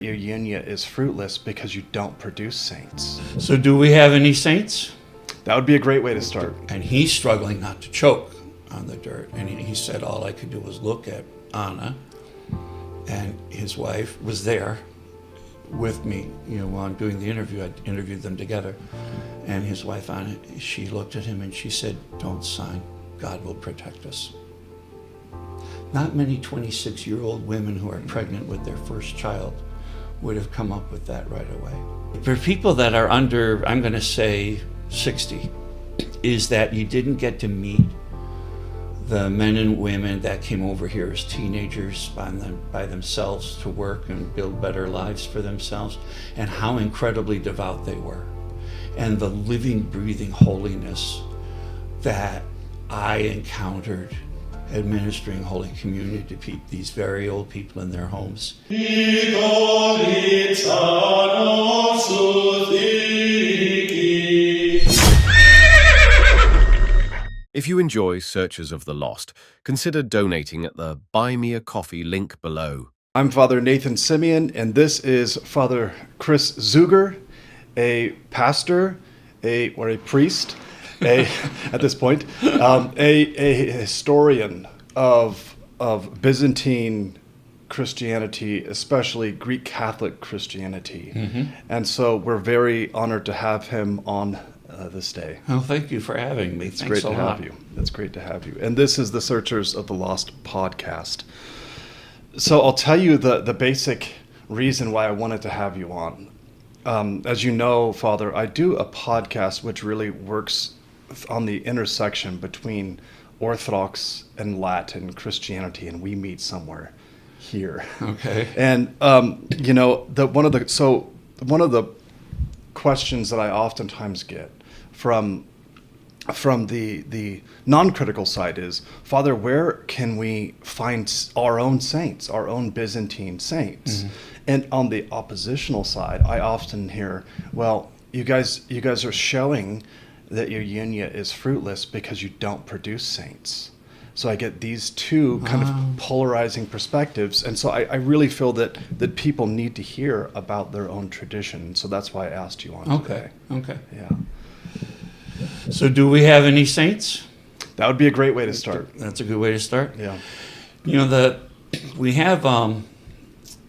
Your union is fruitless because you don't produce saints. So do we have any saints? That would be a great way to start. And he's struggling not to choke on the dirt. And he said all I could do was look at Anna, and his wife was there with me. While I'm doing the interview, I interviewed them together. And his wife, Anna, she looked at him and she said, "Don't sign. God will protect us." Not many 26-year-old women who are pregnant with their first child would have come up with that right away. For people that are under, I'm going to say 60, is that you didn't get to meet the men and women that came over here as teenagers by themselves to work and build better lives for themselves, and how incredibly devout they were, and the living, breathing holiness that I encountered administering Holy Communion to these very old people in their homes. If you enjoy Searchers of the Lost, consider donating at the Buy Me a Coffee link below. I'm Father Nathan Simeon, and this is Father Chris Zugger, a pastor, or a priest, at this point, a historian of Byzantine Christianity, especially Greek Catholic Christianity. Mm-hmm. And so we're very honored to have him on this day. Well, thank you for having me. It's great to have you. It's great to have you. And this is the Searchers of the Lost podcast. So I'll tell you the basic reason why I wanted to have you on. As you know, Father, I do a podcast which really works on the intersection between Orthodox and Latin Christianity, and we meet somewhere here. Okay. And one of the questions that I oftentimes get from the non-critical side is, Father, where can we find our own saints, our own Byzantine saints? Mm-hmm. And on the oppositional side, I often hear, well, you guys are showing that your union is fruitless because you don't produce saints. So I get these two kind of polarizing perspectives. And so I really feel that people need to hear about their own tradition. So that's why I asked you on today. Okay. Yeah. So do we have any saints? That would be a great way to start. That's a good way to start. Yeah. We have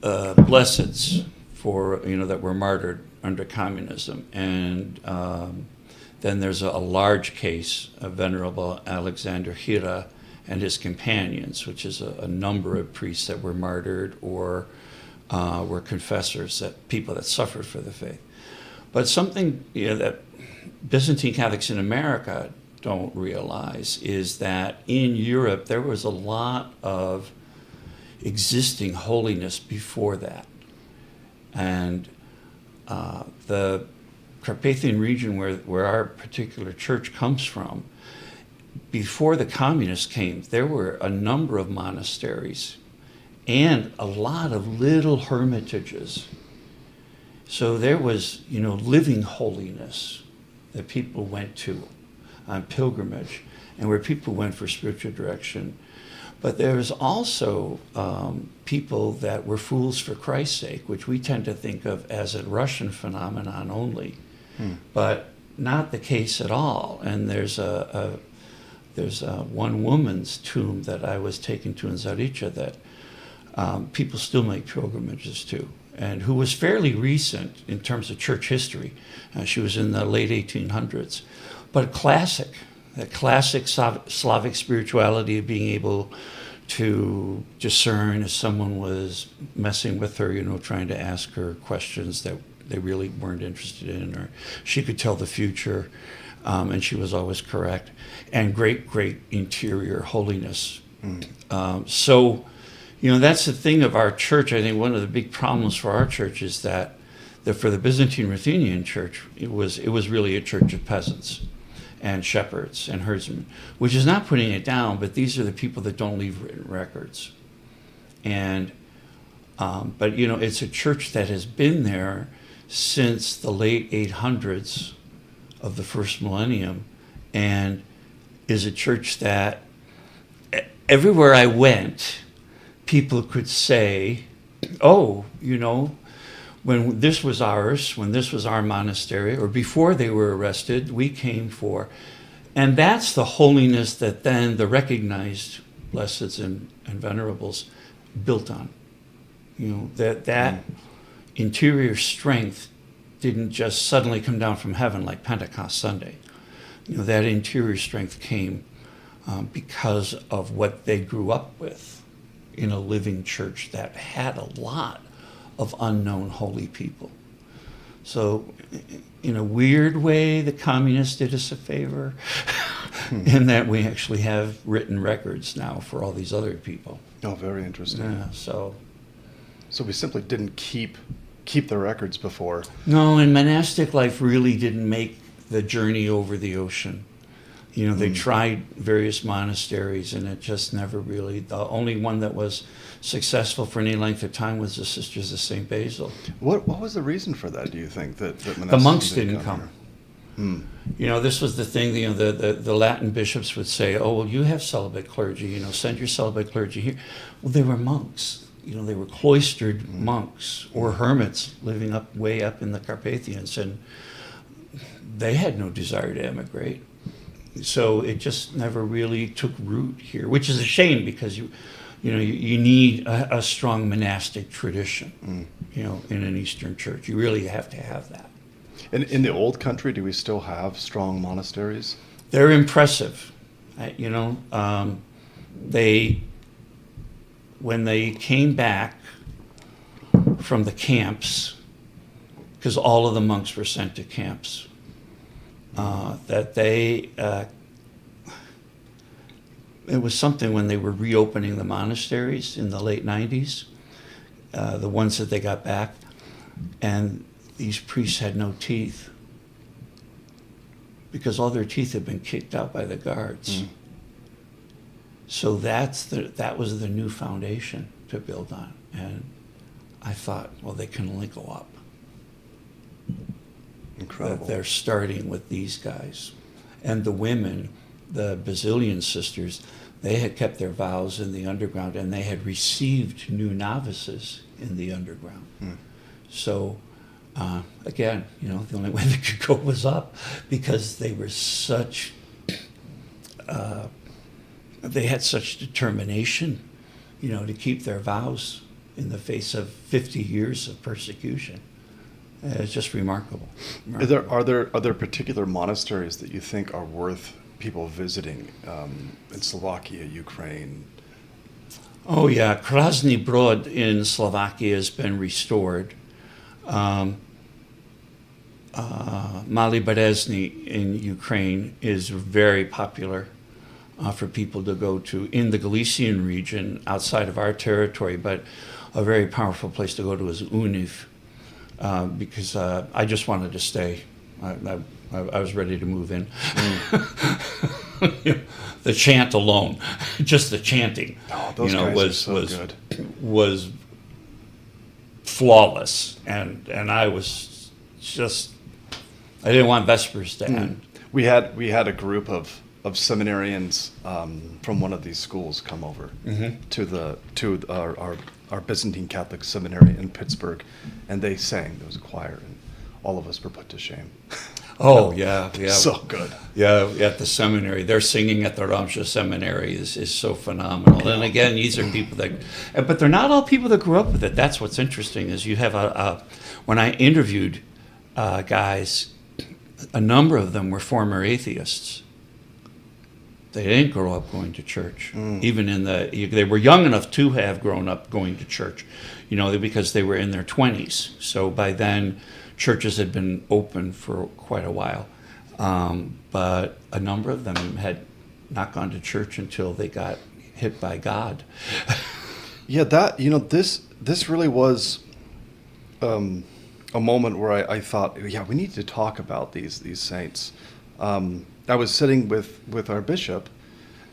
blesseds for, that were martyred under communism. And then there's a large case of Venerable Alexander Hira and his companions, which is a number of priests that were martyred or were confessors, people that suffered for the faith. But something that Byzantine Catholics in America don't realize is that in Europe there was a lot of existing holiness before that. And the Carpathian region where our particular church comes from, before the communists came, there were a number of monasteries and a lot of little hermitages. So there was, living holiness that people went to on pilgrimage and where people went for spiritual direction. But there was also people that were fools for Christ's sake, which we tend to think of as a Russian phenomenon only. But not the case at all. And there's one woman's tomb that I was taken to in Zaricha that people still make pilgrimages to, and who was fairly recent in terms of church history. She was in the late 1800s, but that classic Slavic spirituality of being able to discern if someone was messing with her, trying to ask her questions that they really weren't interested in, or she could tell the future, and she was always correct, and great interior holiness. So, that's the thing of our church. I think one of the big problems for our church is that for the Byzantine Ruthenian church, it was really a church of peasants and shepherds and herdsmen, which is not putting it down, but these are the people that don't leave written records. And but it's a church that has been there since the late 800s of the first millennium, and is a church that everywhere I went, people could say, oh, when this was ours, when this was our monastery, or before they were arrested, we came for. And that's the holiness that then the recognized blesseds and venerables built on. You know, that interior strength didn't just suddenly come down from heaven like Pentecost Sunday. You know, that interior strength came because of what they grew up with in a living church that had a lot of unknown holy people. So in a weird way, the communists did us a favor in that we actually have written records now for all these other people. Oh, very interesting. Yeah, so we simply didn't keep the records before. no, and monastic life really didn't make the journey over the ocean. You know, they tried various monasteries, and it just never really. The only one that was successful for any length of time was the Sisters of St. Basil. What was the reason for that, do you think? That The monks didn't come. Hmm. You know, this was the thing. You know, the Latin bishops would say, "Oh, well, you have celibate clergy. You know, send your celibate clergy here." Well, they were monks. You know, they were cloistered monks or hermits living way up in the Carpathians, and they had no desire to emigrate. So it just never really took root here, which is a shame because you need a strong monastic tradition. You know, in an Eastern church, you really have to have that. In the old country, do we still have strong monasteries? They're impressive. When they came back from the camps, because all of the monks were sent to camps, it was something when they were reopening the monasteries in the late 90s, the ones that they got back, and these priests had no teeth because all their teeth had been kicked out by the guards. So that was the new foundation to build on. And I thought, well, they can only go up. Incredible. That they're starting with these guys. And the women, the Basilian sisters, they had kept their vows in the underground, and they had received new novices in the underground. So, again, you know, the only way they could go was up because they were such... they had such determination, you know, to keep their vows in the face of 50 years of persecution. It's just remarkable. Are there particular monasteries that you think are worth people visiting in Slovakia, Ukraine? Oh yeah, Krasny Brod in Slovakia has been restored. Mali Berezny in Ukraine is very popular for people to go to in the Galician region outside of our territory, but a very powerful place to go to is Univ, because I just wanted to stay. I was ready to move in. The chant alone, just the chanting, those guys are so good. Was flawless, and I was just, I didn't want Vespers to end. We had a group of seminarians from one of these schools come over to our Byzantine Catholic seminary in Pittsburgh, and they sang. There was a choir, and all of us were put to shame. Oh yeah. So good. Yeah, at the seminary, their singing at the Ramsha seminary is so phenomenal. And again, these are people that, but they're not all people that grew up with it. That's what's interesting is you have when I interviewed guys, a number of them were former atheists. They didn't grow up going to church. Even they were young enough to have grown up going to church, you know, because they were in their 20s. So by then, churches had been open for quite a while. But a number of them had not gone to church until they got hit by God. Yeah, this really was a moment where I thought, yeah, we need to talk about these saints. I was sitting with our bishop,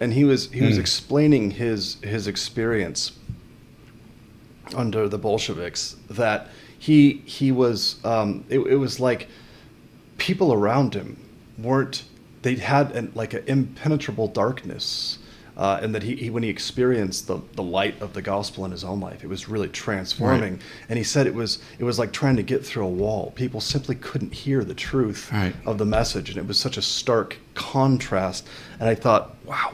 and he was explaining his experience under the Bolsheviks. That he was it was like people around him weren't. They had an impenetrable darkness. and that he when he experienced the light of the gospel in his own life, it was really transforming. Right. And he said it was like trying to get through a wall. People simply couldn't hear the truth Right. of the message, and it was such a stark contrast. And I thought, wow,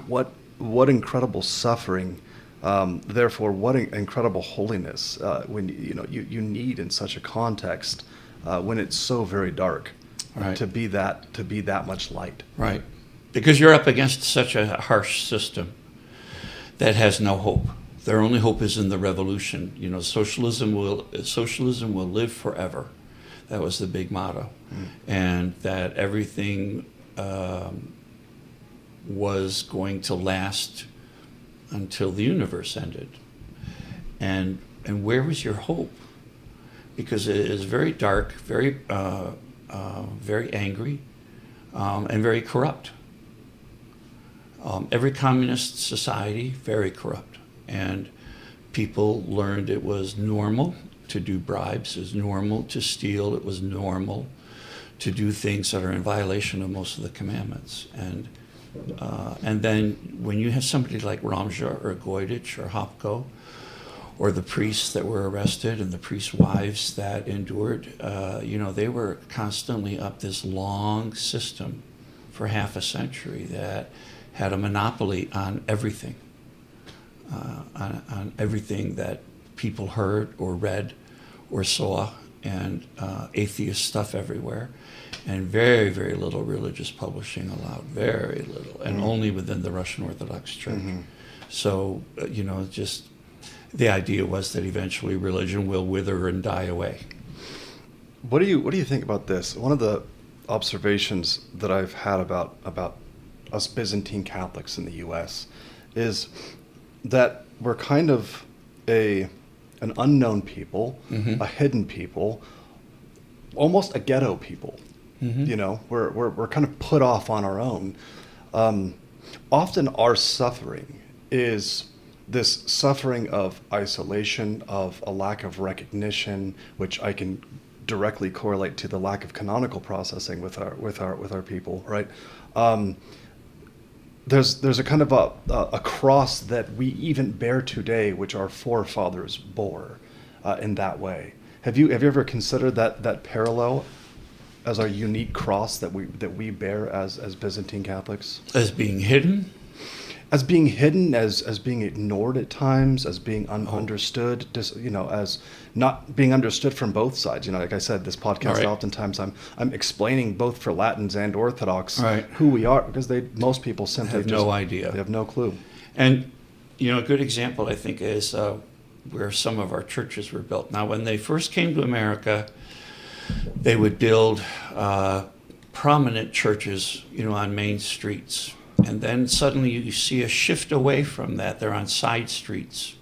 what incredible suffering. Therefore, what incredible holiness when you need in such a context when it's so very dark, Right. to be that much light. Right. Because you're up against such a harsh system that has no hope. Their only hope is in the revolution. Socialism will live forever. That was the big motto. And that everything was going to last until the universe ended. And where was your hope? Because it is very dark, very angry, and very corrupt. Every communist society, very corrupt. And people learned it was normal to do bribes, it was normal to steal, it was normal to do things that are in violation of most of the commandments. And then when you have somebody like Ramja or Goydich or Hopko, or the priests that were arrested and the priests' wives that endured, they were constantly up this long system for half a century that had a monopoly on everything, on everything that people heard or read or saw, and atheist stuff everywhere, and very, very little religious publishing allowed, very little, and only within the Russian Orthodox Church. So, just the idea was that eventually religion will wither and die away. What do you think about this? One of the observations that I've had about us Byzantine Catholics in the U.S. is that we're kind of an unknown people, a hidden people, almost a ghetto people. We're kind of put off on our own. Often our suffering is this suffering of isolation, of a lack of recognition, which I can directly correlate to the lack of canonical processing with our people, right? There's a kind of a cross that we even bear today, which our forefathers bore in that way. Have you ever considered that parallel as our unique cross that we bear as Byzantine Catholics? As being hidden? As being hidden, as being ignored at times, as being understood, as not being understood from both sides. Like I said, this podcast, Right. oftentimes I'm explaining both for Latins and Orthodox Right. who we are, because most people simply Have no idea. They have no clue. And, a good example, I think, is where some of our churches were built. Now, when they first came to America, they would build prominent churches, on main streets. And then suddenly you see a shift away from that. They're on side streets.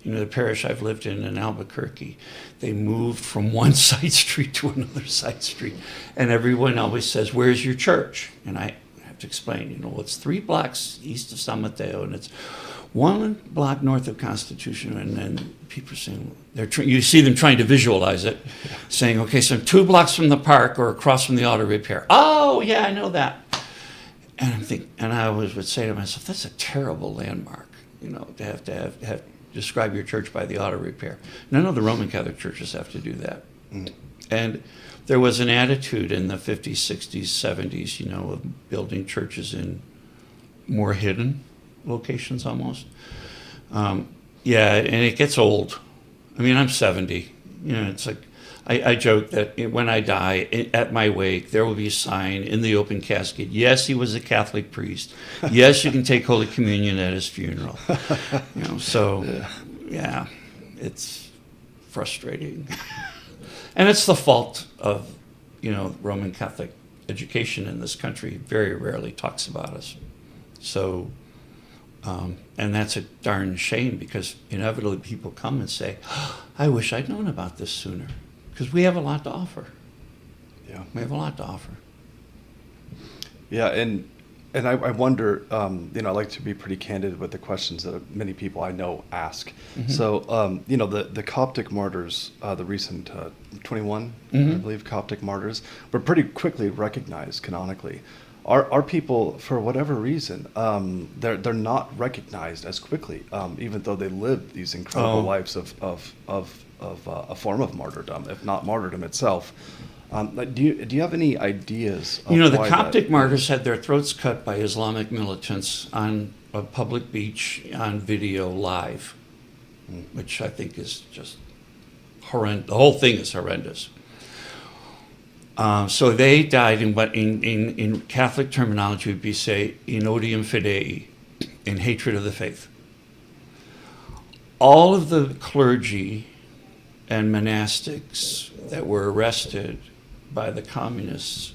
The parish I've lived in Albuquerque, they moved from one side street to another side street. And everyone always says, "Where's your church?" And I have to explain, it's 3 blocks east of San Mateo, and it's 1 block north of Constitution. And then people are saying, you see them trying to visualize it, saying, okay, so I'm 2 blocks from the park or across from the auto repair. Oh, yeah, I know that. And I always would say to myself, that's a terrible landmark, to have describe your church by the auto repair. None of the Roman Catholic churches have to do that. And there was an attitude in the 50s, 60s, 70s, of building churches in more hidden locations almost. And it gets old. I mean, I'm 70. It's like, I joke that when I die, at my wake, there will be a sign in the open casket. Yes, he was a Catholic priest. Yes, you can take Holy Communion at his funeral. It's frustrating. And it's the fault of, Roman Catholic education in this country. Very rarely talks about us. So, and that's a darn shame, because inevitably people come and say, I wish I'd known about this sooner. Because we have a lot to offer. Yeah, we have a lot to offer. Yeah, and I wonder. I like to be pretty candid with the questions that many people I know ask. So, the Coptic martyrs, the recent 21, I believe, Coptic martyrs, were pretty quickly recognized canonically. our people, for whatever reason, they're not recognized as quickly, even though they lived these incredible lives of a form of martyrdom, if not martyrdom itself. Like, do you have any ideas? Of The why Coptic that martyrs had their throats cut by Islamic militants on a public beach on video live, which I think is just horrendous. The whole thing is horrendous. So they died in what in Catholic terminology would be, say, in odium fidei, in hatred of the faith. All of the clergy and monastics that were arrested by the communists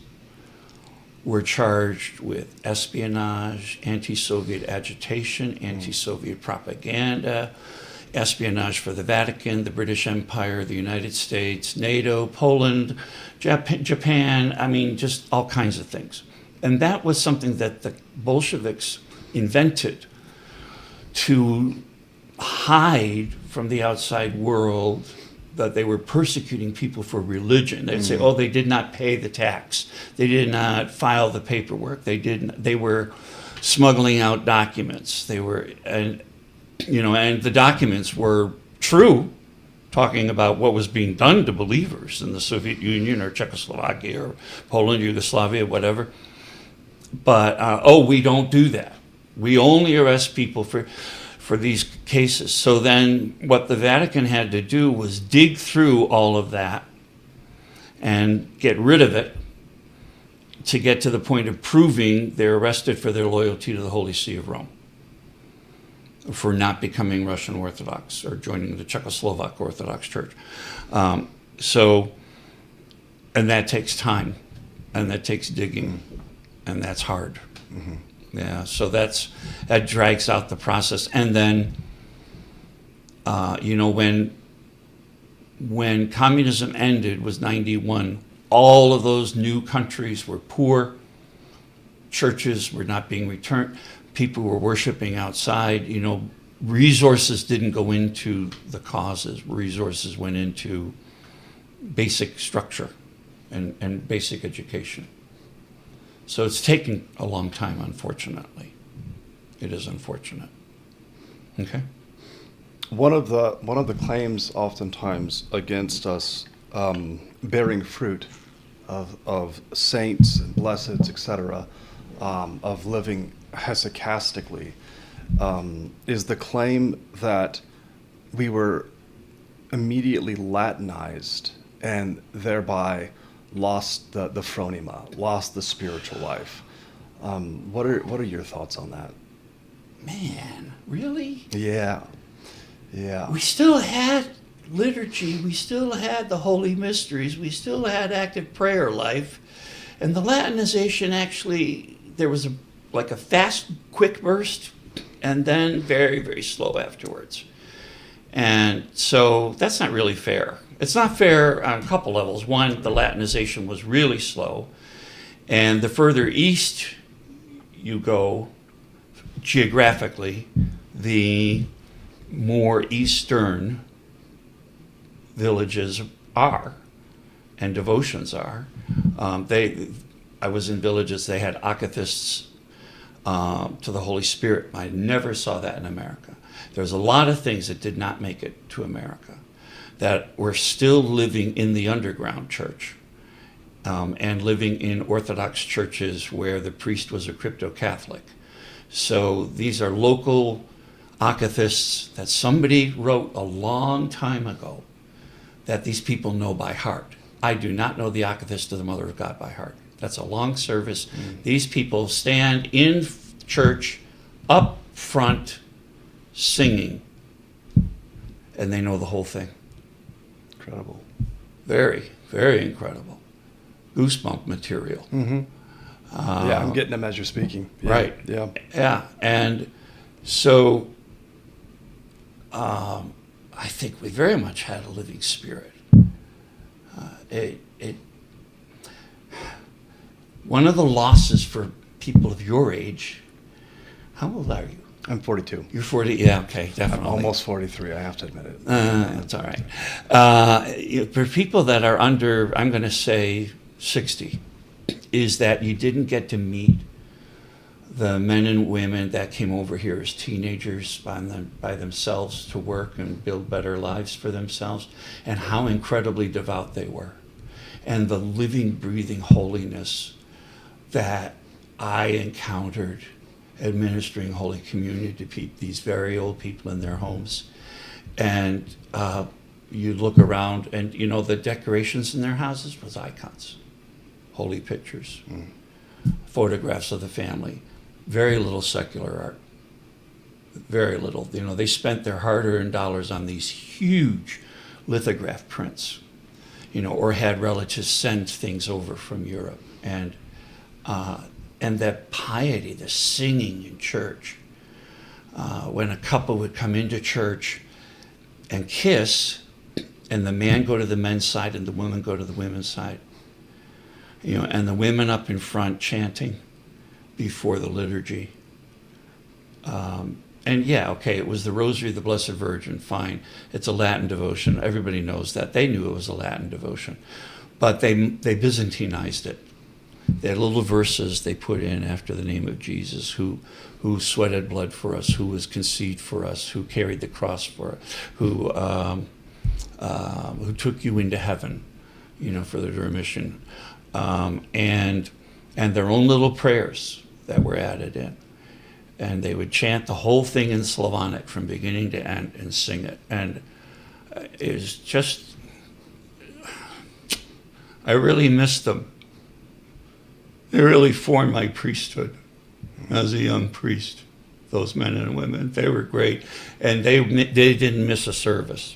were charged with espionage, anti-Soviet agitation, anti-Soviet propaganda, espionage for the Vatican, the British Empire, the United States, NATO, Poland, Japan, I mean, just all kinds of things. And that was something that the Bolsheviks invented to hide from the outside world that they were persecuting people for religion. They'd say, oh, they did not pay the tax. They did not file the paperwork. They were smuggling out documents. And the documents were true, talking about what was being done to believers in the Soviet Union or Czechoslovakia or Poland, Yugoslavia, whatever. But, we don't do that. We only arrest people for these cases. So then what the Vatican had to do was dig through all of that and get rid of it to get to the point of proving they're arrested for their loyalty to the Holy See of Rome, for not becoming Russian Orthodox or joining the Czechoslovak Orthodox Church. And that takes time, and that takes digging, and that's hard. Mm-hmm. Yeah, so that drags out the process. And then, when communism ended was 91, all of those new countries were poor. Churches were not being returned. People were worshiping outside. Resources didn't go into the causes. Resources went into basic structure and basic education. So it's taken a long time, unfortunately. It is unfortunate. Okay. One of the claims oftentimes against us bearing fruit of saints and blesseds, etc., of living hesychastically, is the claim that we were immediately Latinized and thereby lost the phronema, lost the spiritual life. What are your thoughts on that? Man, really? Yeah. We still had liturgy. We still had the holy mysteries. We still had active prayer life. And the Latinization, actually, there was a fast, quick burst, and then very, very slow afterwards. And so that's not really fair. It's not fair on a couple levels. One, the Latinization was really slow. And the further east you go geographically, the more eastern villages are and devotions are. I was in villages, they had akathists to the Holy Spirit. I never saw that in America. There's a lot of things that did not make it to America that were still living in the underground church and living in Orthodox churches where the priest was a crypto-Catholic. So these are local akathists that somebody wrote a long time ago that these people know by heart. I do not know the akathist of the Mother of God by heart. That's a long service. These people stand in church up front singing, and they know the whole thing. Incredible. Very, very incredible. Goosebump material. Mm-hmm. I'm getting them as you're speaking. Yeah. Right. Yeah. Yeah. And so I think we very much had a living spirit. One of the losses for people of your age, how old are you? I'm 42. You're 40? Yeah, okay, definitely. I'm almost 43, I have to admit it. That's all right. For people that are under, I'm going to say 60, is that you didn't get to meet the men and women that came over here as teenagers by themselves to work and build better lives for themselves, and how incredibly devout they were, and the living, breathing holiness that I encountered administering Holy Communion to these very old people in their homes. And you look around, and the decorations in their houses was icons, holy pictures, photographs of the family. Very little secular art. Very little. They spent their hard-earned dollars on these huge lithograph prints, or had relatives send things over from Europe. And that piety, the singing in church, when a couple would come into church and kiss, and the man go to the men's side and the women go to the women's side, and the women up in front chanting before the liturgy. And yeah, okay, it was the Rosary of the Blessed Virgin, fine. It's a Latin devotion. Everybody knows that. They knew it was a Latin devotion. But they Byzantinized it. They had little verses they put in after the name of Jesus, who sweated blood for us, who was conceived for us, who carried the cross for us, who took you into heaven, for the remission. And their own little prayers that were added in. And they would chant the whole thing in Slavonic from beginning to end and sing it. And it was just, I really missed them. They really formed my priesthood as a young priest, those men and women. They were great. And they didn't miss a service.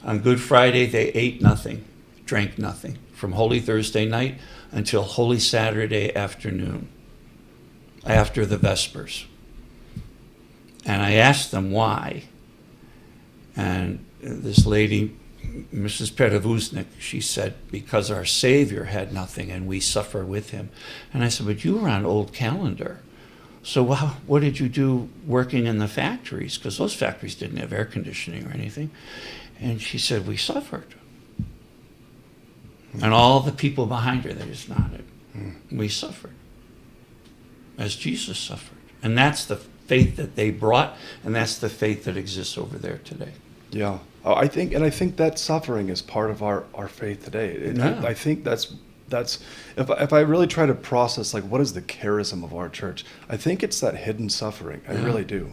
On Good Friday, they ate nothing, drank nothing, from Holy Thursday night until Holy Saturday afternoon, after the Vespers. And I asked them why. And this lady, Mrs. Perevuznik, she said, because our Savior had nothing and we suffer with him. And I said, but you were on old calendar. So what did you do working in the factories? Because those factories didn't have air conditioning or anything. And she said, we suffered. And all the people behind her, they just nodded. We suffered as Jesus suffered. And that's the faith that they brought, and that's the faith that exists over there today. Yeah. I think that suffering is part of our faith today. I think that's if I really try to process, like, what is the charism of our church, I think it's that hidden suffering. I really do.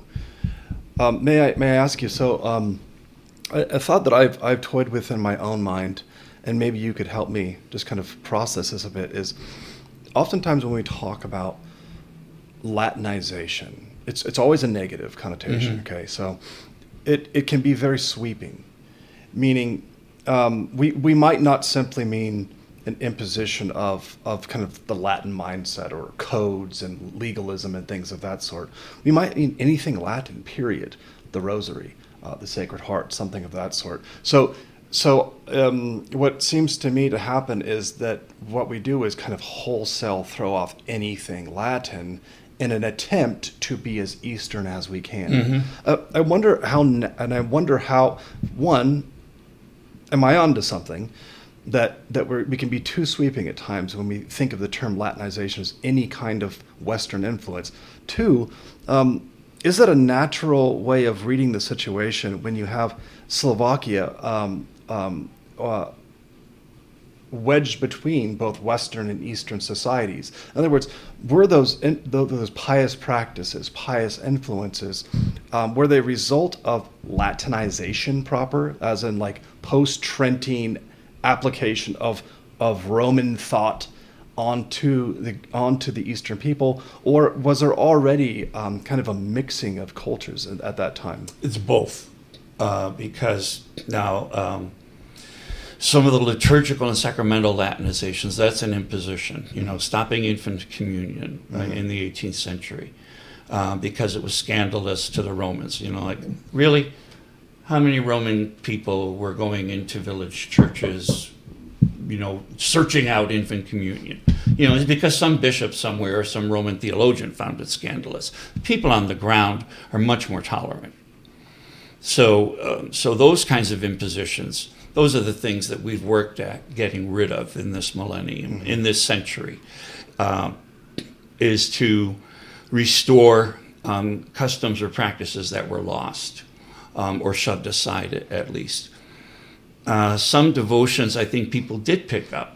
May I ask you, so a thought that I've toyed with in my own mind, and maybe you could help me just kind of process this a bit, is oftentimes when we talk about Latinization, it's always a negative connotation, okay? So it can be very sweeping, meaning we might not simply mean an imposition of kind of the Latin mindset or codes and legalism and things of that sort. We might mean anything Latin, period. The Rosary, the Sacred Heart, something of that sort. So what seems to me to happen is that what we do is kind of wholesale throw off anything Latin in an attempt to be as Eastern as we can. I wonder how, one, am I onto something that we can be too sweeping at times when we think of the term Latinization as any kind of Western influence. Two, is that a natural way of reading the situation when you have Slovakia wedged between both Western and Eastern societies? In other words, were those pious practices, pious influences, were they a result of Latinization proper, as in like post-Trentine application of Roman thought onto the Eastern people, or was there already kind of a mixing of cultures at that time? It's both, because now some of the liturgical and sacramental Latinizations, that's an imposition, stopping infant communion in the 18th century, because it was scandalous to the Romans. Like, really, how many Roman people were going into village churches, searching out infant communion? It's because some bishop somewhere or some Roman theologian found it scandalous. People on the ground are much more tolerant. So those kinds of impositions, those are the things that we've worked at getting rid of in this millennium, in this century, is to restore customs or practices that were lost or shoved aside at least. Some devotions I think people did pick up.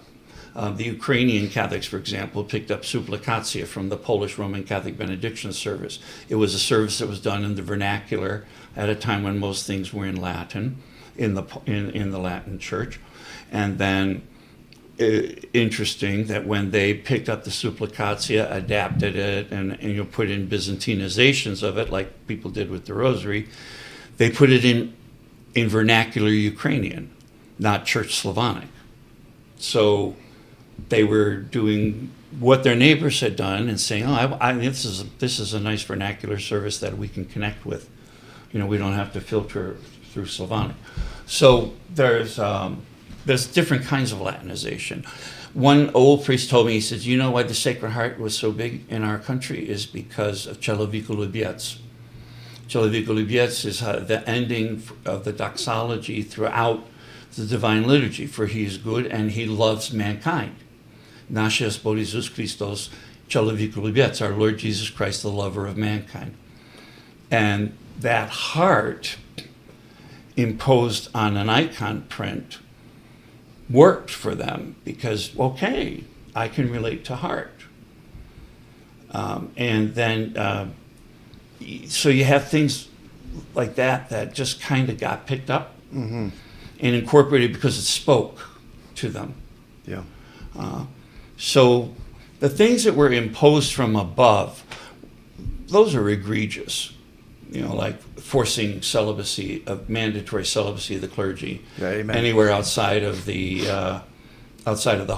The Ukrainian Catholics, for example, picked up supplicatia from the Polish Roman Catholic benediction service. It was a service that was done in the vernacular at a time when most things were in Latin, in the Latin Church. And then interesting that when they picked up the supplicatia, adapted it, and put in Byzantinizations of it, like people did with the Rosary, they put it in vernacular Ukrainian, not Church Slavonic. So they were doing what their neighbors had done and saying, this is a nice vernacular service that we can connect with. We don't have to filter through Slavonic. So there's different kinds of Latinization. One old priest told me, he says, why the Sacred Heart was so big in our country is because of Celovico Lubiec. Celovico Lubiec is the ending of the doxology throughout the Divine Liturgy, for he is good and he loves mankind. Nasios Bodhisus Christos, Celovico Lubiec, our Lord Jesus Christ, the lover of mankind. And that heart imposed on an icon print worked for them because, okay, I can relate to heart. And then, so you have things like that just kind of got picked up and incorporated because it spoke to them. Yeah. So the things that were imposed from above, those are egregious. Like forcing celibacy, mandatory celibacy of the clergy, anywhere outside of the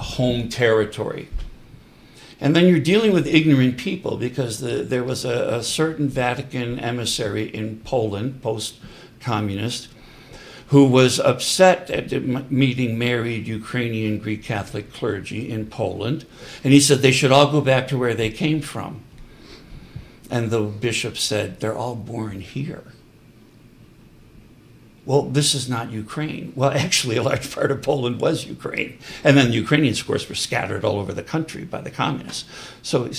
home territory. And then you're dealing with ignorant people because there was a certain Vatican emissary in Poland, post-communist, who was upset at meeting married Ukrainian Greek Catholic clergy in Poland. And he said they should all go back to where they came from. And the bishop said, they're all born here. Well, this is not Ukraine. Well, actually, a large part of Poland was Ukraine. And then the Ukrainians, of course, were scattered all over the country by the communists. So,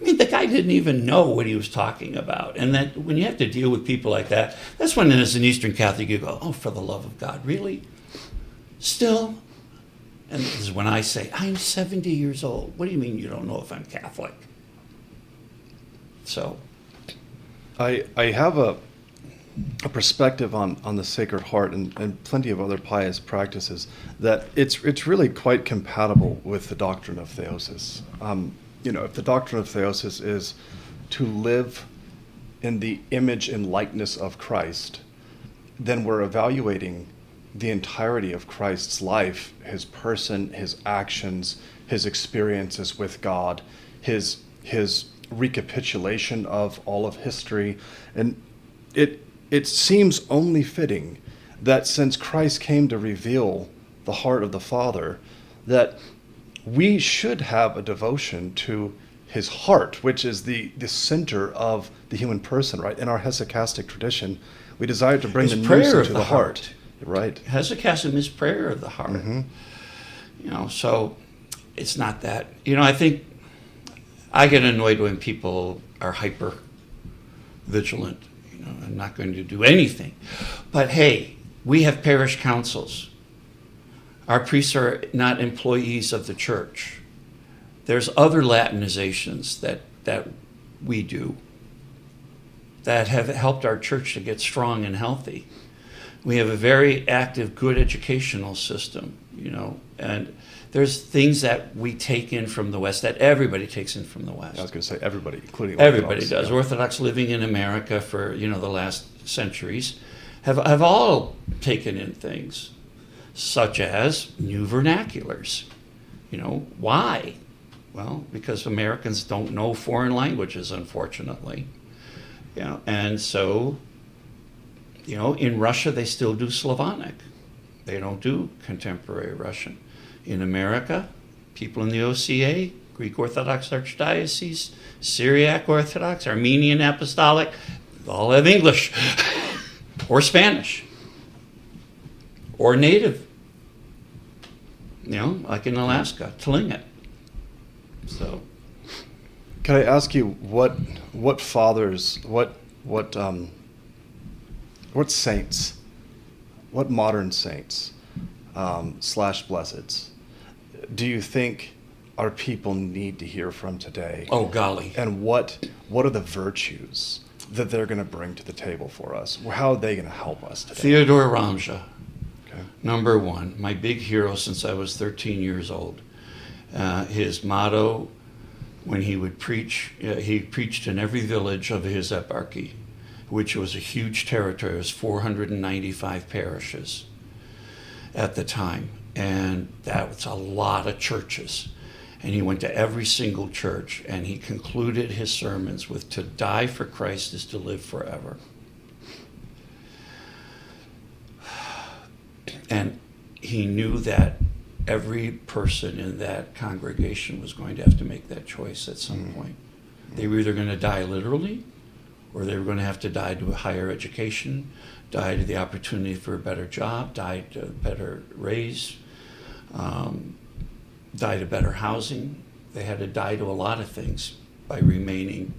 the guy didn't even know what he was talking about. And then when you have to deal with people like that, that's when, as an Eastern Catholic, you go, oh, for the love of God, really? Still? And this is when I say, I'm 70 years old. What do you mean you don't know if I'm Catholic? So, I have a perspective on the Sacred Heart and plenty of other pious practices that it's really quite compatible with the doctrine of theosis. If the doctrine of theosis is to live in the image and likeness of Christ, then we're evaluating the entirety of Christ's life, his person, his actions, his experiences with God, his recapitulation of all of history. And it seems only fitting that since Christ came to reveal the heart of the Father, that we should have a devotion to his heart, which is the center of the human person, right? In our hesychastic tradition, we desire to bring the news into the heart. Right. Hesychasm is prayer of the heart. So it's not that. I think I get annoyed when people are hyper vigilant. I'm not going to do anything. But hey, we have parish councils. Our priests are not employees of the church. There's other Latinizations that we do that have helped our church to get strong and healthy. We have a very active, good educational system, and there's things that we take in from the West that everybody takes in from the West. I was going to say everybody, including everybody Orthodox. Does. Yeah. Orthodox living in America for the last centuries have all taken in things such as new vernaculars. Why? Well, because Americans don't know foreign languages, unfortunately. And so in Russia they still do Slavonic. They don't do contemporary Russian. In America, people in the OCA, Greek Orthodox Archdiocese, Syriac Orthodox, Armenian Apostolic, all have English or Spanish or native like in Alaska, Tlingit. So, Can I ask you what fathers, what saints, what modern saints slash blesseds do you think our people need to hear from today? oh golly. And what are the virtues that they're going to bring to the table for us? How are they going to help us today? Theodore Ramja, Okay. number one, my big hero since I was 13 years old. His motto, when he would preach, he preached in every village of his eparchy, which was a huge territory. It was 495 parishes at the time, and that was a lot of churches. And he went to every single church, and he concluded his sermons with, "To die for Christ is to live forever." And he knew that every person in that congregation was going to have to make that choice at some point. They were either going to die literally, or they were going to have to die to a higher education, die to the opportunity for a better job, die to a better raise, die to better housing. They had to die to a lot of things by remaining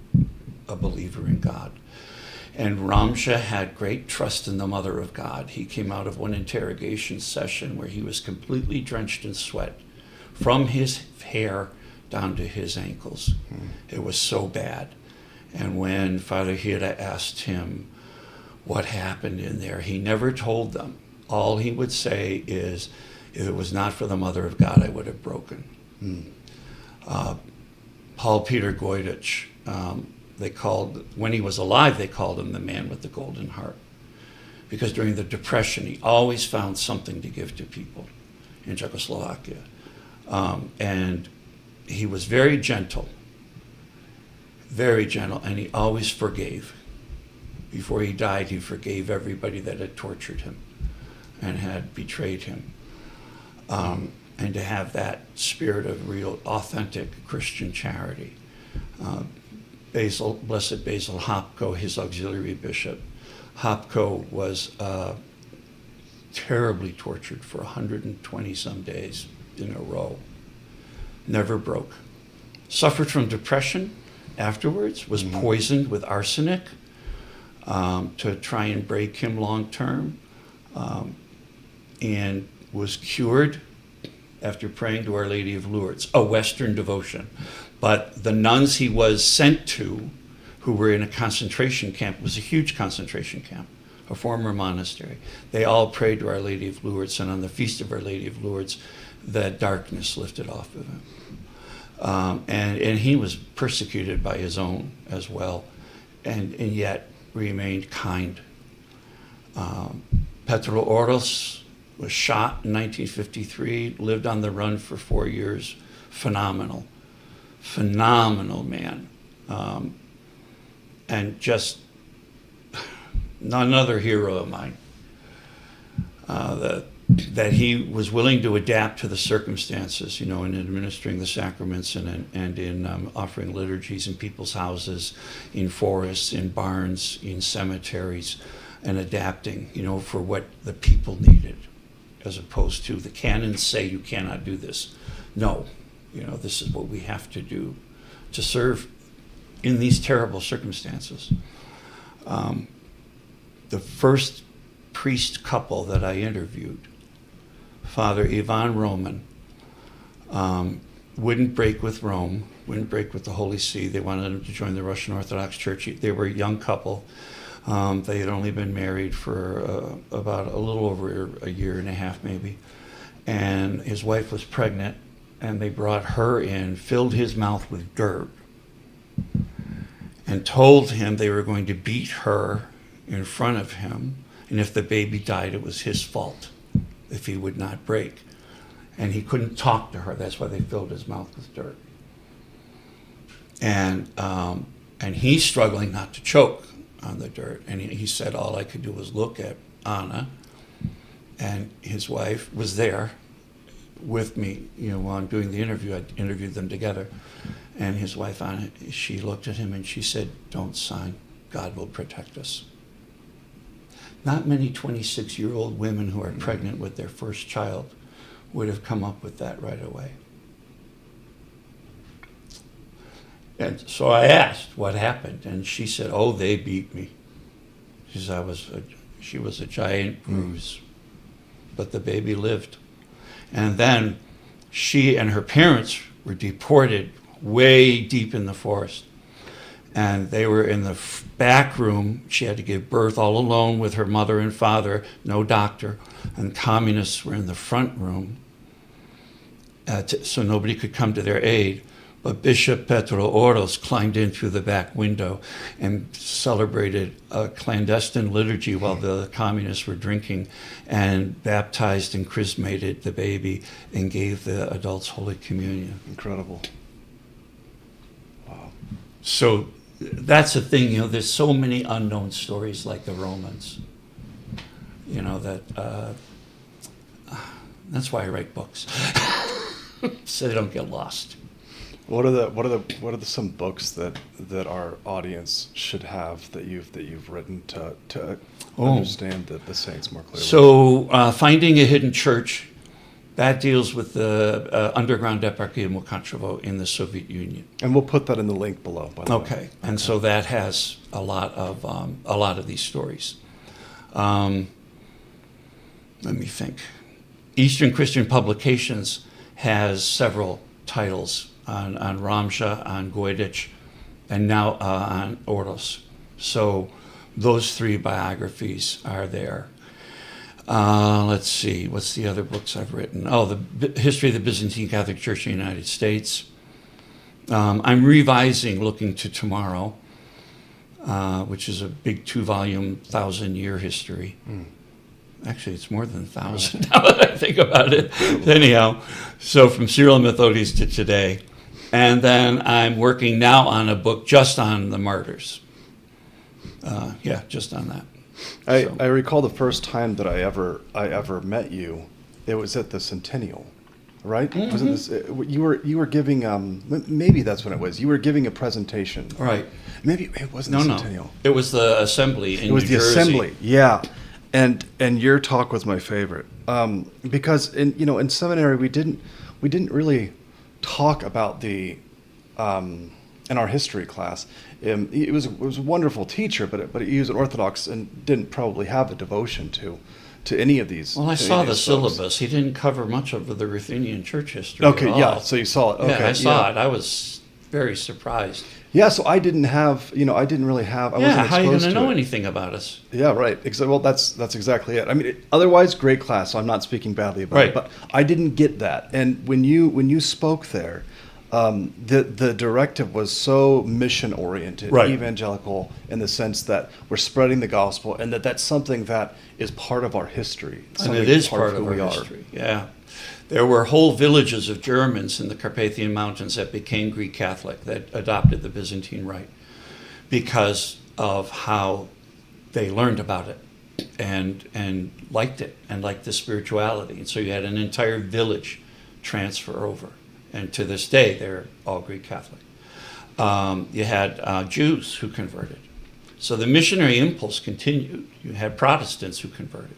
a believer in God. And Ramja had great trust in the Mother of God. He came out of one interrogation session where he was completely drenched in sweat from his hair down to his ankles. It was so bad. And when Father Hira asked him what happened in there, he never told them. All he would say is, "If it was not for the Mother of God, I would have broken." Paul Peter Goydich, when he was alive, they called him the man with the golden heart. Because during the Depression, he always found something to give to people in Czechoslovakia. And he was very gentle, and he always forgave. Before he died, he forgave everybody that had tortured him and had betrayed him. And to have that spirit of real, authentic Christian charity. Blessed Basil Hopko, his auxiliary bishop. Hopko was terribly tortured for 120 some days in a row. Never broke. Suffered from depression afterwards, was poisoned with arsenic to try and break him long term, and was cured after praying to Our Lady of Lourdes, a Western devotion. But the nuns he was sent to, who were in a concentration camp, it was a huge concentration camp, a former monastery. They all prayed to Our Lady of Lourdes, and on the Feast of Our Lady of Lourdes, the darkness lifted off of him. And he was persecuted by his own as well, and yet remained kind. Petro Oros was shot in 1953, lived on the run for 4 years. Phenomenal man. And just another hero of mine. That he was willing to adapt to the circumstances, in administering the sacraments and in offering liturgies in people's houses, in forests, in barns, in cemeteries, and adapting, for what the people needed, as opposed to the canons say you cannot do this. No, this is what we have to do to serve in these terrible circumstances. The first priest couple that I interviewed, Father Ivan Roman, wouldn't break with Rome, wouldn't break with the Holy See. They wanted him to join the Russian Orthodox Church. They were a young couple. They had only been married for about a little over a year and a half, maybe. And his wife was pregnant, and they brought her in, filled his mouth with dirt, and told him they were going to beat her in front of him, and if the baby died, it was his fault if he would not break. And he couldn't talk to her. That's why they filled his mouth with dirt. And he's struggling not to choke on the dirt. And he said, all I could do was look at Anna, and his wife was there with me, while I'm doing the interview. I interviewed them together. And his wife, Anna, she looked at him and she said, "Don't sign. God will protect us." Not many 26-year-old women who are pregnant with their first child would have come up with that right away. And so I asked what happened, and she said, "Oh, they beat me." She said, she was a giant bruise, but the baby lived. And then she and her parents were deported way deep in the forest. And they were in the back room. She had to give birth all alone with her mother and father, no doctor. And communists were in the front room, so nobody could come to their aid. But Bishop Petro Oros climbed in through the back window and celebrated a clandestine liturgy while the communists were drinking, and baptized and chrismated the baby and gave the adults Holy Communion. Incredible. Wow. So that's the thing, there's so many unknown stories like the Romans, that that's why I write books, so they don't get lost. What are some books that our audience should have that you've written to understand the saints more clearly? So, Finding a Hidden Church, that deals with the underground eparchy of Mukachevo in the Soviet Union. And we'll put that in the link below, by the way. Okay, and so that has a lot of these stories. Let me think. Eastern Christian Publications has several titles on Ramsha, on Goydich, and now on Ordos. So those three biographies are there. Let's see, what's the other books I've written? Oh, the History of the Byzantine Catholic Church in the United States. I'm revising Looking to Tomorrow, which is a big 2-volume, 1,000-year history. Actually, it's more than 1,000 now that I think about it. Anyhow, so from Cyril and Methodius to today. And then I'm working now on a book just on the martyrs. Just on that. I recall the first time that I ever met you. It was at the Centennial, right? Mm-hmm. Was it this? You were giving maybe that's when it was. You were giving a presentation, right? Maybe it wasn't the Centennial. No, it was the assembly in New Jersey. It was the assembly, yeah. And your talk was my favorite because in seminary we didn't really talk about the in our history class. It was a wonderful teacher, but he was an Orthodox and didn't probably have a devotion to any of these. Well, I saw the syllabus. He didn't cover much of the Ruthenian church history. Okay, yeah. So you saw it. Okay, yeah, I saw it. I was very surprised. Yeah, so I didn't have, I didn't really have. I wasn't exposed how are you going to know it. anything about us? Yeah, right. Well, that's exactly it. I mean, otherwise, great class. So I'm not speaking badly about it, but I didn't get that. And when you spoke there, the directive was so mission oriented, evangelical, in the sense that we're spreading the gospel, and that's something that is part of our history. And it is part of our history. Yeah. There were whole villages of Germans in the Carpathian Mountains that became Greek Catholic, that adopted the Byzantine Rite because of how they learned about it and liked it and liked the spirituality. And so you had an entire village transfer over. And to this day, they're all Greek Catholic. You had Jews who converted. So the missionary impulse continued. You had Protestants who converted.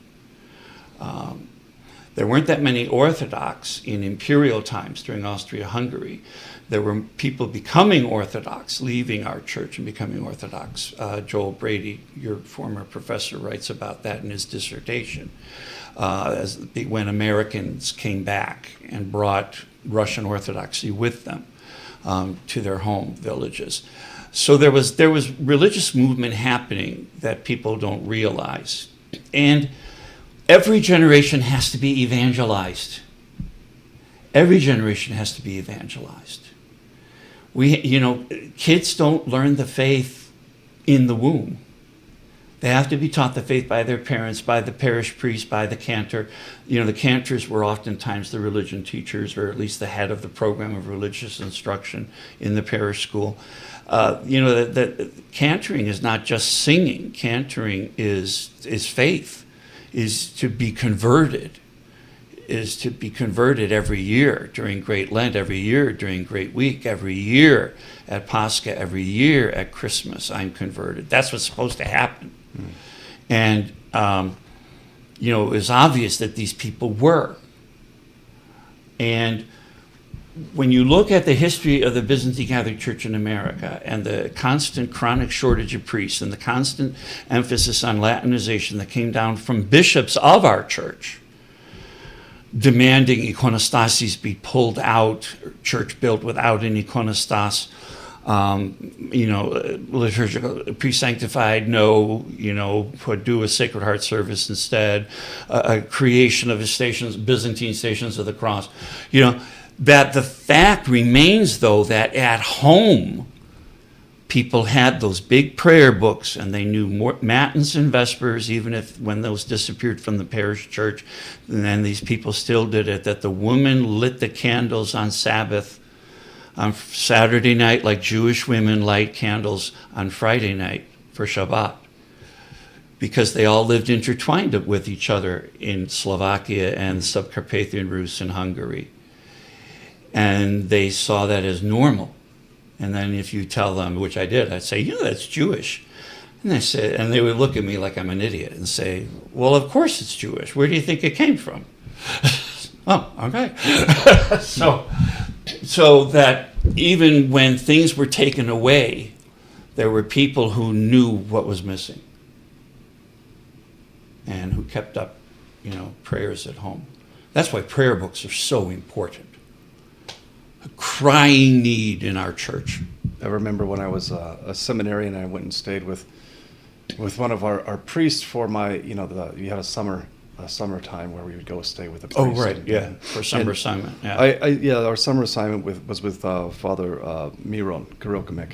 There weren't that many Orthodox in imperial times during Austria-Hungary. There were people becoming Orthodox, leaving our church and becoming Orthodox. Joel Brady, your former professor, writes about that in his dissertation. When Americans came back and brought Russian Orthodoxy with them to their home villages. So there was religious movement happening that people don't realize. And every generation has to be evangelized. Every generation has to be evangelized. Kids don't learn the faith in the womb. They have to be taught the faith by their parents, by the parish priest, by the cantor. The cantors were oftentimes the religion teachers, or at least the head of the program of religious instruction in the parish school. That cantoring is not just singing. Cantoring is faith, is to be converted every year during Great Lent, every year during Great Week, every year at Pascha, every year at Christmas. I'm converted. That's what's supposed to happen. And, it was obvious that these people were. And when you look at the history of the Byzantine Catholic Church in America and the constant chronic shortage of priests and the constant emphasis on Latinization that came down from bishops of our church, demanding iconostases be pulled out, church built without an iconostas, liturgical, pre-sanctified, no, do a Sacred Heart service instead, a creation of the stations, Byzantine Stations of the Cross, that the fact remains, though, that at home, people had those big prayer books, and they knew more matins and vespers, even if when those disappeared from the parish church, and then these people still did it, that the woman lit the candles on Sabbath on Saturday night like Jewish women light candles on Friday night for Shabbat, because they all lived intertwined with each other in Slovakia and the Subcarpathian Rus in Hungary. And they saw that as normal. And then if you tell them, which I did, I'd say, that's Jewish. And they would look at me like I'm an idiot and say, well, of course it's Jewish. Where do you think it came from? Oh, okay. So that even when things were taken away, there were people who knew what was missing and who kept up, prayers at home. That's why prayer books are so important. A crying need in our church. I remember when I was a seminarian, I went and stayed with one of our priests for my, you had a summertime where we would go stay with a priest. Oh, right, yeah, for summer assignment. Yeah, our summer assignment was with Father Miron Karokamek.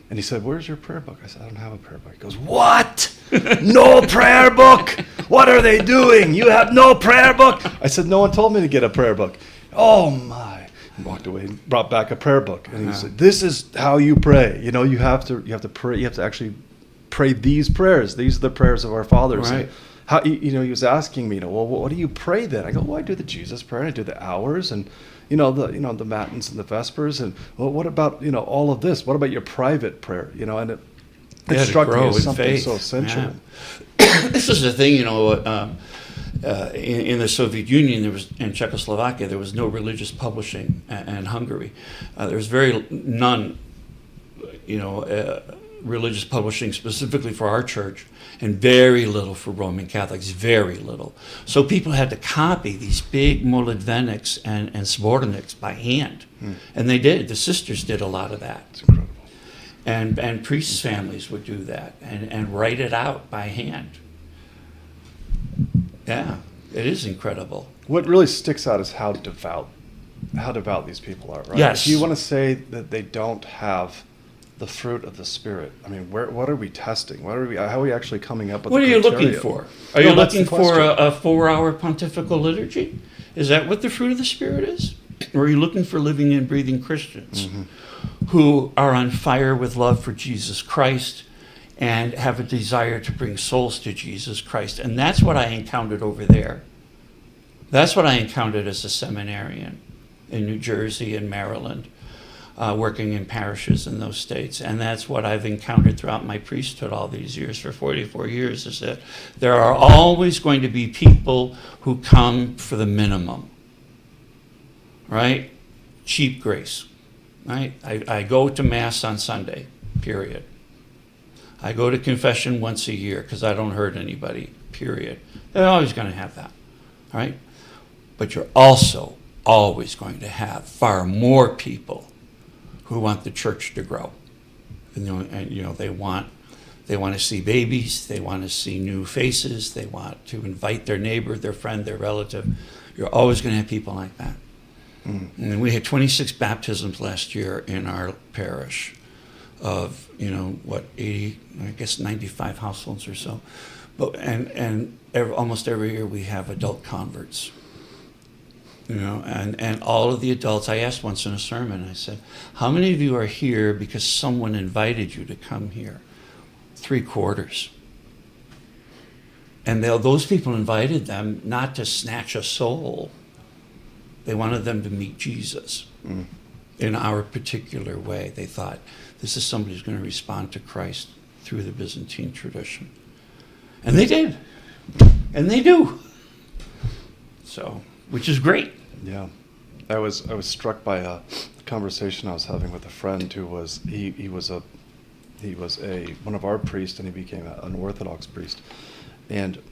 And he said, where's your prayer book? I said, I don't have a prayer book. He goes, what? No prayer book? What are they doing? You have no prayer book? I said, no one told me to get a prayer book. Oh, my. Walked away and brought back a prayer book, and he said, this is how you pray. You have to pray. You have to actually pray these prayers. These are the prayers of our fathers. Right. How he was asking me, well, what do you pray then? I go, well, I do the Jesus prayer, and I do the hours, and the matins and the vespers, and well, what about all of this? What about your private prayer? And it struck me as something so essential. Yeah. This is the thing, in the Soviet Union, in Czechoslovakia, there was no religious publishing, and Hungary, there was none, religious publishing specifically for our church, and very little for Roman Catholics, very little. So people had to copy these big molitvenniks and sborniks by hand, and they did. The sisters did a lot of that. It's incredible. And priests' families would do that and write it out by hand. Yeah, it is incredible. What really sticks out is how devout these people are, right? Yes. If you want to say that they don't have the fruit of the Spirit, I mean, what are we testing? How are we actually coming up with What the are you criteria? looking for? Are you looking for a 4-hour pontifical liturgy? Is that what the fruit of the Spirit is? Or are you looking for living and breathing Christians who are on fire with love for Jesus Christ and have a desire to bring souls to Jesus Christ? And that's what I encountered over there. That's what I encountered as a seminarian in New Jersey and Maryland, working in parishes in those states. And that's what I've encountered throughout my priesthood all these years, for 44 years, is that there are always going to be people who come for the minimum, right? Cheap grace, right? I go to Mass on Sunday, period. I go to confession once a year because I don't hurt anybody, period. They're always going to have that, right? But you're also always going to have far more people who want the church to grow. And they want to see babies, they want to see new faces, they want to invite their neighbor, their friend, their relative. You're always going to have people like that. And we had 26 baptisms last year in our parish of 80, I guess 95 households or so. But almost every year we have adult converts. And all of the adults, I asked once in a sermon, I said, how many of you are here because someone invited you to come here? 3/4. And those people invited them not to snatch a soul. They wanted them to meet Jesus in our particular way. They thought, this is somebody who's going to respond to Christ through the Byzantine tradition. And they did. And they do. So, which is great. Yeah. I was struck by a conversation I was having with a friend who was he was one of our priests, and he became an Orthodox priest. And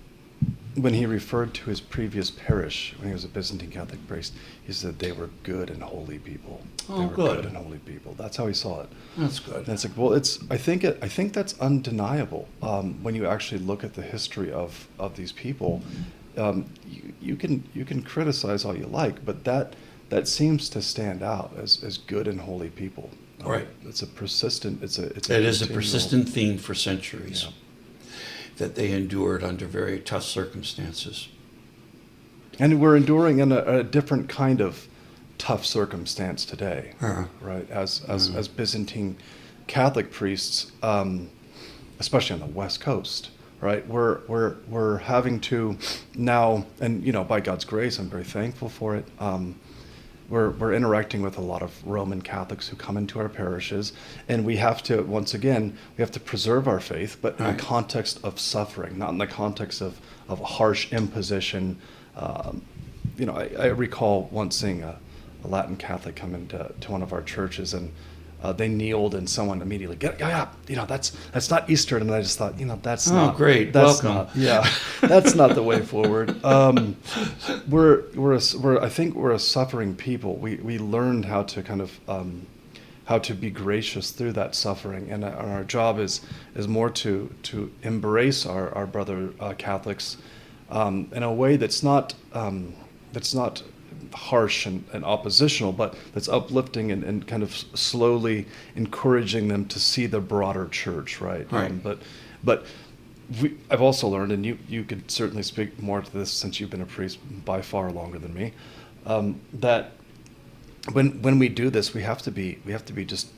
when he referred to his previous parish, when he was a Byzantine Catholic priest, he said they were good and holy people. Oh, they were good. good and holy people. That's how he saw it. That's good. And it's like, well, I think that's undeniable. When you actually look at the history of these people, you can criticize all you like, but that seems to stand out as good and holy people. Right. It's a persistent. It is a persistent theme for centuries. Yeah. That they endured under very tough circumstances. And we're enduring in a different kind of tough circumstance today, right? As Byzantine Catholic priests, especially on the West Coast, right? We're having to now, and by God's grace, I'm very thankful for it. We're interacting with a lot of Roman Catholics who come into our parishes, and we have to, once again, preserve our faith, but in the context of suffering, not in the context of harsh imposition. I recall once seeing a Latin Catholic come into one of our churches, and they kneeled, and someone immediately get up. That's not Eastern, and I just thought, that's not great. That's Welcome. that's not the way forward. I think we're a suffering people. We learned how to kind of how to be gracious through that suffering, and our job is more to embrace our brother Catholics in a way that's not harsh and oppositional, but that's uplifting and kind of slowly encouraging them to see the broader church, right? But I've also learned, and you could certainly speak more to this since you've been a priest by far longer than me, that when we do this, we have to be just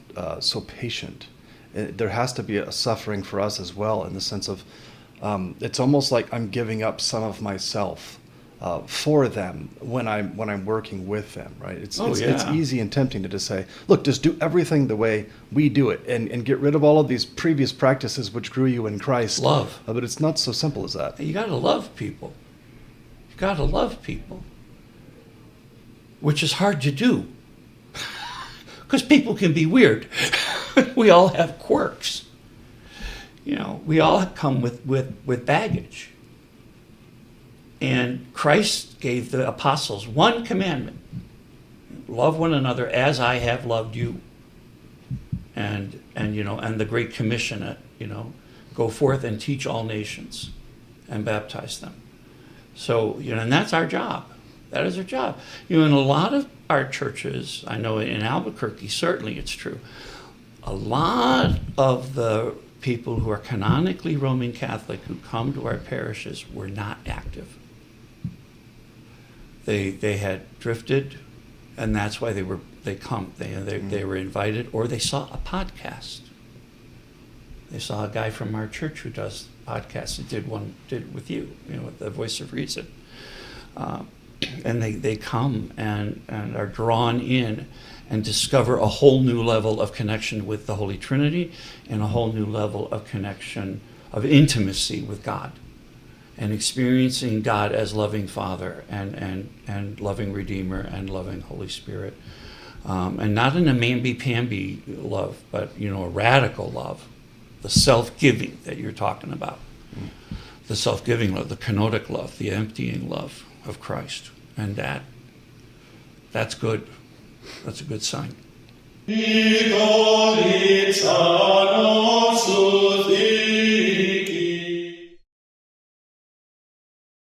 so patient. There has to be a suffering for us as well, in the sense of it's almost like I'm giving up some of myself for them when I'm working with them, right? It's easy and tempting to just say, look, just do everything the way we do it, and get rid of all of these previous practices which grew you in Christ. Love. But it's not so simple as that. You got to love people. You got to love people, which is hard to do because people can be weird. We all have quirks. We all come with baggage. And Christ gave the apostles one commandment: love one another as I have loved you. And the Great Commission, go forth and teach all nations and baptize them. So, and that's our job. That is our job. In a lot of our churches, I know in Albuquerque, certainly it's true, a lot of the people who are canonically Roman Catholic who come to our parishes were not active. They had drifted, and that's why they were invited, or they saw a podcast. They saw a guy from our church who does podcasts and did with you, with the Voice of Reason. And they come and are drawn in and discover a whole new level of connection with the Holy Trinity and a whole new level of connection, of intimacy with God, and experiencing God as loving Father and loving Redeemer and loving Holy Spirit. And not in a mamby-pamby love, but, a radical love, the self-giving that you're talking about. The self-giving love, the kenotic love, the emptying love of Christ. And that's good. That's a good sign. Nicolița nostru